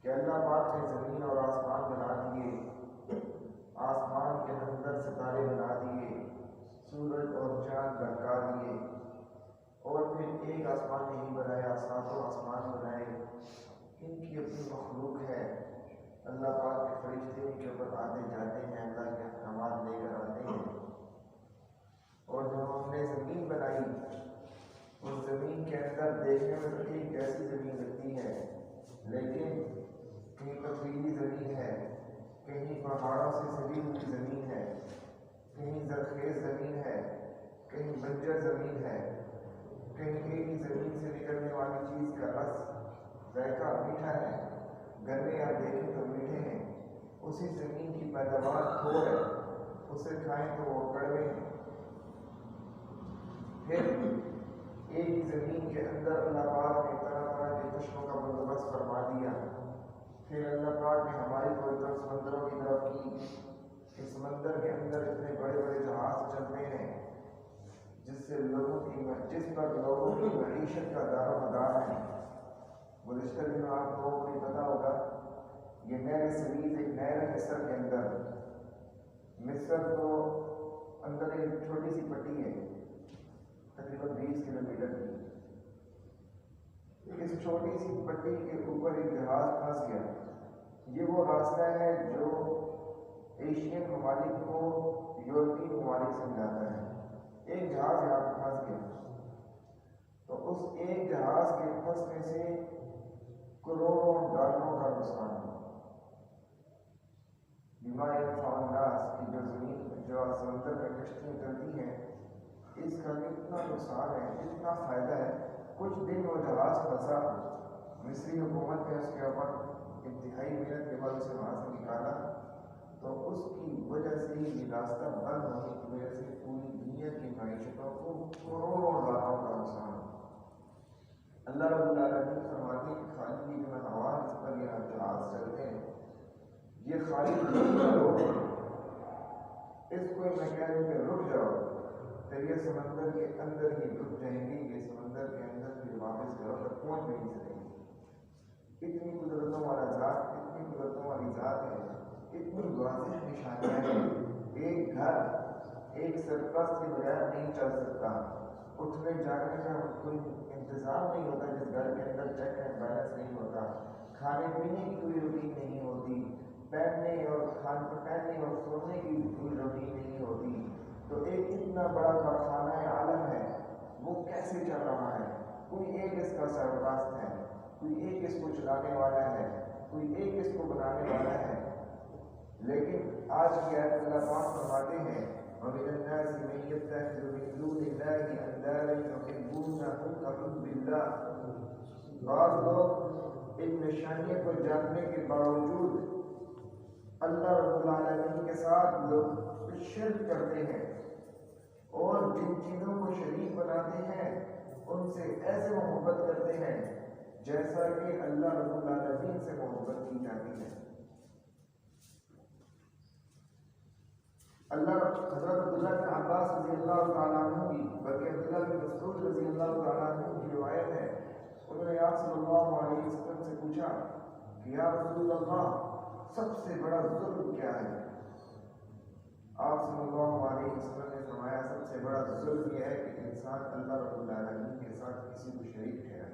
کہ اللہ پاک نے زمین اور آسمان بنا دیے، آسمان کے اندر ستارے بنا دیے، سورج اور چاند برقا دیے، اور پھر ایک آسمان نہیں بنایا، ساتوں آسمان بنائے۔ ان کی اپنی مخلوق ہے، اللہ پاک کے فرشتے ان کے اوپر آتے جاتے ہیں، اللہ کے احکامات لے کر آتے ہیں۔ اور جب ہم نے زمین بنائی، اس زمین کے اندر دیکھنے میں تو ایک ایسی زمین لگتی ہے، لیکن کہیں پتھریلی زمین ہے، کہیں پہاڑوں سے سجی ہوئی زمین ہے، کہیں زرخیز زمین ہے، کہیں بنجر زمین ہے، کہیں ایک ہی زمین سے نکلنے والی چیز کا رس ذائقہ میٹھا ہے، گرمے آپ دیکھیں تو میٹھے ہیں، اسی زمین کی پیداوار تھوڑ ہے، اسے کھائیں تو وہ کڑوے ہیں۔ پھر ایک ہی زمین کے اندر اللہ پاک نے طرح طرح کے قسموں کا بندوبست فرما دیا۔ پھر اللہ پاک نے ہماری کوئی طرف سمندروں کی طرف کی کہ سمندر کے اندر اتنے بڑے بڑے جہاز چلتے ہیں جس پر لوگوں کی معیشت کا دار و مدار ہے۔ گزشتہ دنوں آپ لوگوں کو پتہ ہوگا، یہ نہر سویز ایک نہر ہے مصر کے اندر۔ مصر تو اندر ایک چھوٹی سی پٹی ہے، تقریباً 20 کلومیٹر کی۔ اس چھوٹی سی پٹی کے اوپر ایک جہاز پھنس گیا۔ یہ وہ راستہ ہے جو ایشین ممالک کو یورپی ممالک سے ملاتا ہے۔ ایک جہاز یہاں پہ پھنس گیا، تو اس ایک جہاز کے پھنسنے سے کروڑوں ڈالروں کا نقصان ہوا۔ بیمار الناس کی جو سمندر میں کشتیاں چلتی ہیں، اس کا کتنا نقصان ہے، کتنا فائدہ ہے۔ کچھ دن وہ جہاز پھنسا، مصری حکومت نے اس کے اوپر انتہائی محنت کے بعد اسے وہاں سے نکالا، تو اس کی وجہ سے یہ راستہ بند ہونے کی وجہ سے پوری دنیا کی معیشتوں کو کروڑوں ڈالروں کا نقصان ہوا۔ اللہ رب العالمین فرماتے ہیں کہ خالی جو ہوا جس پر یہ جہاز چلتے ہیں، یہ خالی لوگ اس کو میں کہہ دوں کہ رک جاؤ، پھر یہ سمندر کے اندر ہی رک جائیں گے، یہ سمندر کے اندر پھر واپس گھروں تک پہنچ بھی نہیں سکیں گے۔ اتنی قدرتوں والا ذات، اتنی قدرتوں والی ذات ہے، اتنی واضح نشانیاں ہیں۔ ایک گھر ایک سرپرست کے بغیر نہیں چل سکتا، اٹھنے جانے کا کوئی انتظام نہیں ہوتا، جس گھر کے اندر چیک اینڈ بیلنس نہیں ہوتا، کھانے پینے کی کوئی روٹین نہیں ہوتی، پہننے اور سونے کی کوئی روٹین نہیں ہوتی، تو ایک اتنا بڑا کارخانہ عالم ہے، وہ کیسے چل رہا ہے؟ کوئی ایک اس کا سرپرست ہے، کوئی ایک اس کو چلانے والا ہے، کوئی ایک اس کو بنانے والا ہے۔ لیکن آج کی آیت اللہ پاک فرماتے ہیں وَمِنَ النَّاسِ مَن يَتَّخِذُ مِن دُونِ اللَّهِ أَندَادًا يُحِبُّونَهُمْ كَحُبِّ اللَّهِ۔ بعض لوگ ان نشانیوں کو جاننے کے باوجود اللہ رب العالمین کے ساتھ لوگ شرک کرتے ہیں، اور جن چیزوں کو شریک بناتے ہیں ان سے ایسے محبت کرتے ہیں جیسا کہ اللہ رب العالمین سے محبت کی جاتی ہے۔ حضرت عبداللہ بن عباس رضی اللہ تعالیٰ عنہ کی، بلکہ عبداللہ بن مسعود رضی اللہ تعالیٰ عنہ کی روایت ہے، انہوں نے آپ صلی اللہ علیہ وسلم سے پوچھا کہ یا رسول اللہ، سب سے بڑا ظلم کیا ہے؟ آپ صلی اللہ علیہ وسلم نے فرمایا سب سے بڑا ظلم یہ ہے کہ انسان اللہ رب العالمین کے ساتھ کسی کو شریک ٹھہرائے۔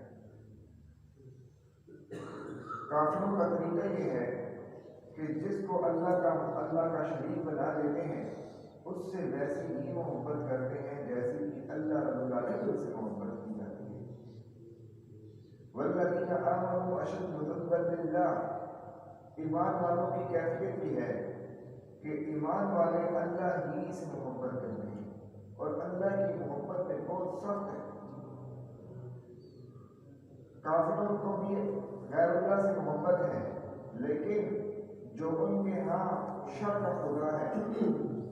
کافروں کا طریقہ یہ ہے کہ جس کو اللہ کا شریک بنا دیتے ہیں، اس سے ویسی ہی محبت کرتے ہیں جیسے کہ اللہ رب العالمین سے محبت کی جاتی ہے۔ وَالَّذِينَ آمَنُوا أَشَدُّ حُبًّا لِلَّهِ، ایمان والوں کی کیفیت یہ ہے کہ ایمان والے اللہ ہی سے محبت کرتے ہیں، اور اللہ کی محبت میں بہت سخت ہے۔ کافروں کو بھی غیر اللہ سے محبت ہے، لیکن جو ان کے ہاں شر کا خدا ہے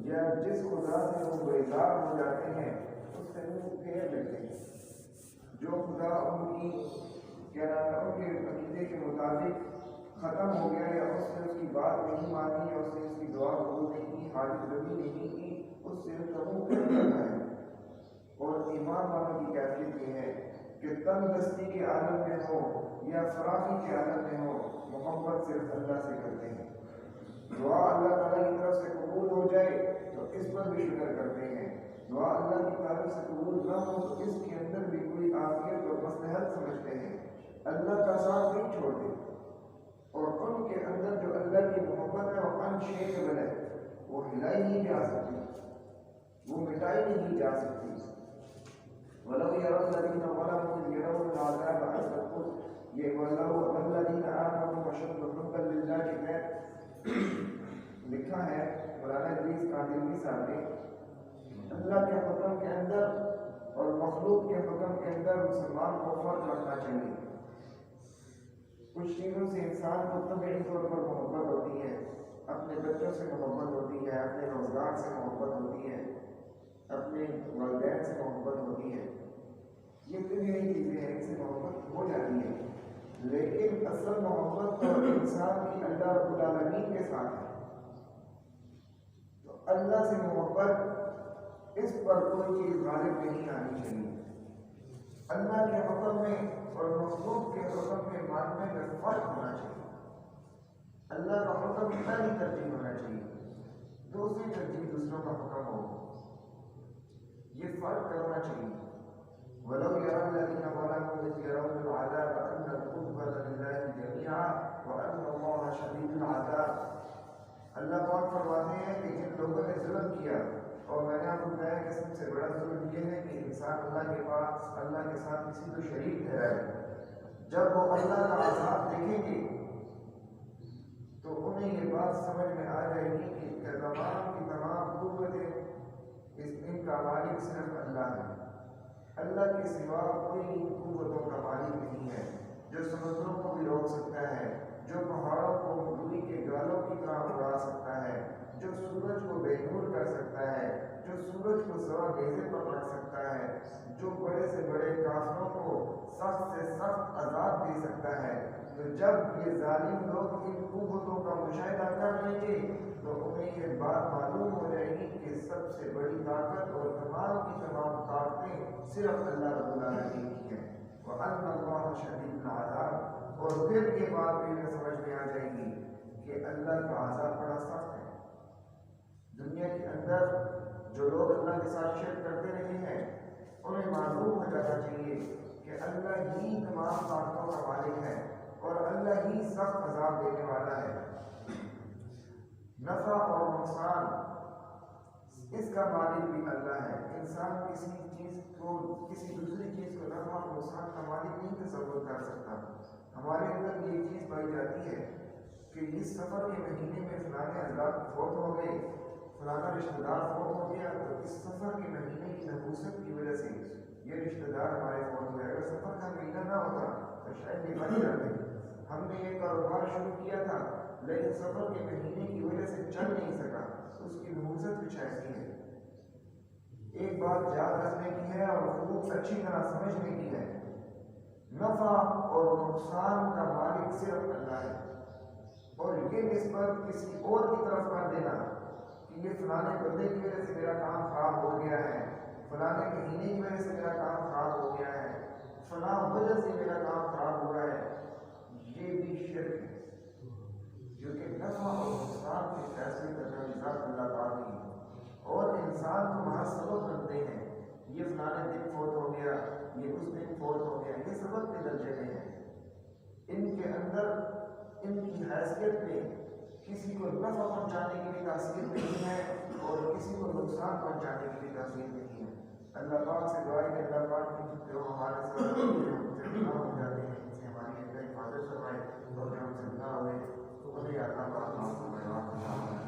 یا جس خدا سے وہ بیزار ہو جاتے ہیں، اس سے وہ پھیر لیتے ہیں۔ جو خدا ان کی ان کے عقیدے کے مطابق ختم ہو گیا، یا اس نے اس کی بات نہیں مانی، یا اس نے اس کی دعا قبول نہیں کی، حاجت رسی نہیں کی، اس سے ان کا منہ پھیر جاتا ہے۔ اور ایمان والوں کی کیفیت یہ ہے کہ تن دستی کے عالم میں ہو یا فراخی کے عالم میں ہو، محبت صرف اللہ سے کرتے ہیں۔ دعا اللہ تعالیٰ کی طرف سے قبول ہو جائے تو اس پر بھی شکر کرتے ہیں، دعا اللہ کی طرف سے قبول نہ ہو تو اس کے اندر بھی کوئی عافیت اور مصلحت سمجھتے ہیں، اللہ کا ساتھ نہیں چھوڑتے، اور ان کے اندر جو اللہ کی محبت ہے وہ انشیکبل ہے، وہ ہلائی نہیں جا سکتی، وہ مٹائی نہیں جا سکتی۔ وَلَوْ يَرَى الَّذِينَ ظَلَمُوا إِذْ يَرَوْنَ الْعَذَابَ أَنَّ یہ وَالَّذِينَ آمَنُوا أَشَدُّ حُبًّا لِلَّهِ میں لکھا ہے مولانا ادریس قادری صاحب نے، اللہ کے حکم کے اندر اور مخلوق کے حکم کے اندر مسلمان کو فرق رکھنا چاہیے۔ کچھ چیزوں سے انسان کو طبعی طور پر محبت ہوتی ہے، اپنے بچوں سے محبت ہوتی ہے، اپنے روزگار سے محبت ہوتی ہے، اپنے والدین سے محبت ہوتی ہے، یہ طبعی چیزیں ہیں، ان سے محبت ہو جاتی ہے، لیکن اصل محبت تو انسان کی اللہ رب العالمین کے ساتھ ہے۔ تو اللہ سے محبت اس پر کوئی چیز غالب نہیں آنی چاہیے۔ اللہ کے حکم میں اور مخلوق کے حکم کے ماننے میں فرق ہونا چاہیے۔ اللہ کا حکم پہلی ترجیح ہونا چاہیے، دوسری ترجیح دوسروں کا حکم ہو، یہ فرق کرنا چاہیے۔ وَلَوْ يَرَى الَّذِينَ ظَلَمُوا إِذْ يَرَوْنَ الْعَذَابَ أَنَّ الْقُوَّةَ لِلَّهِ جَمِيعًا وَأَنَّ اللَّهَ شَدِيدُ الْعَذَابِ۔ اللہ پاک فرماتے ہیں کہ جن لوگوں نے ظلم کیا، اور میں نے آپ کو بتایا کہ سب سے بڑا ظلم یہ ہے کہ انسان اللہ کے پاس اللہ کے ساتھ کسی کو شریک ٹھہرائے، جب وہ اللہ کا عذاب دیکھیں گے تو انہیں یہ بات سمجھ میں آ جائے گی کہ تمام کی تمام قوتیں ان کا مالک صرف اللہ ہے، اللہ کے سوا کوئی ان قوتوں کا مالک نہیں ہے، جو سمندروں کو بھی روک سکتا ہے، جو پہاڑوں کو روئی کے گالوں کی طرح اڑا سکتا ہے، جو سورج کو بے نور کر سکتا ہے، جو سورج کو سوا نیزے پر رکھ سکتا ہے، جو بڑے سے بڑے کافروں کو سخت سے سخت عذاب دے سکتا ہے۔ تو جب یہ ظالم لوگ ان قوتوں کا مشاہدہ کر لیں گے تو انہیں یہ بات معلوم ہو جائے گی کہ سب سے بڑی طاقت اور تمام کی تمام طاقتیں صرف اللہ رب العالمین کی ہیں، وَأَنَّ اللَّهَ شَدِيدُ الْعَذَابِ۔ اور پھر یہ بات بھی انہیں سمجھ میں آ جائے گی کہ اللہ کا عذاب بڑا سخت ہے۔ دنیا کے اندر جو لوگ اللہ کے ساتھ شرک کرتے رہے ہیں انہیں معلوم ہو جانا چاہیے کہ اللہ ہی تمام طاقتوں کا مالک ہے اور اللہ ہی سخت عذاب دینے والا ہے۔ نفع اور نقصان اس کا مالک بھی اللہ ہے۔ انسان کسی چیز کو کسی دوسری چیز کو نفع اور نقصان کا مالک نہیں تصور کر سکتا۔ ہمارے اندر یہ چیز پائی جاتی ہے کہ اس سفر کے مہینے میں فلانے حضرات فوت ہو گئے، فلانا رشتہ دار فوت ہو گیا، تو اس سفر کے مہینے کی نحوست کی وجہ سے یہ رشتہ دار ہمارے فوت ہوئے۔ اگر سفر کا مہینہ نہ ہوتا تو شاید یہ بچ جاتے۔ ہم نے یہ کاروبار شروع کیا تھا لیکن سفر کے مہینے کی وجہ سے چل نہیں سکا، اس کی نحوست کچھ ایسی ہے۔ ایک بات یاد رکھنے کی ہے اور خوب اچھی طرح سمجھنے کی ہے، نفع اور نقصان کا مالک صرف اللہ ہے، اور یہ نسبت کسی اور کی طرف کر دینا کہ یہ فلانے بندے کی وجہ سے میرا کام خراب ہو گیا ہے، فلانے مہینے کی وجہ سے میرا کام خراب ہو گیا ہے، فلاں وجہ سے میرا کام خراب ہوا ہے، یہ بھی شرک ہے، کیونکہ نفع اور نقصان کے فیصلے کرنے والی ذات اللہ تعالیٰ کی ہے، اور انسان تو محض سبب بنتے ہیں، یہ فلانے دن فوت ہو گیا، یہ اس دن فوت ہو گیا، یہ سبب کے درجے میں ہے۔ ان کے اندر ان کی حیثیت میں کسی کو نفع پہنچانے کی بھی تاثیر نہیں ہے اور کسی کو نقصان پہنچانے کی بھی تاثیر نہیں ہے۔ اللہ پاک سے دعا ہے کہ اللہ پاک جو ہمارے ساتھ گناہ ہو جاتے ہیں ان سے ہماری حفاظت فرمائے، اور جو ہم سے گناہ ہوئے تو انہیں اللہ پاک معاف فرمائے۔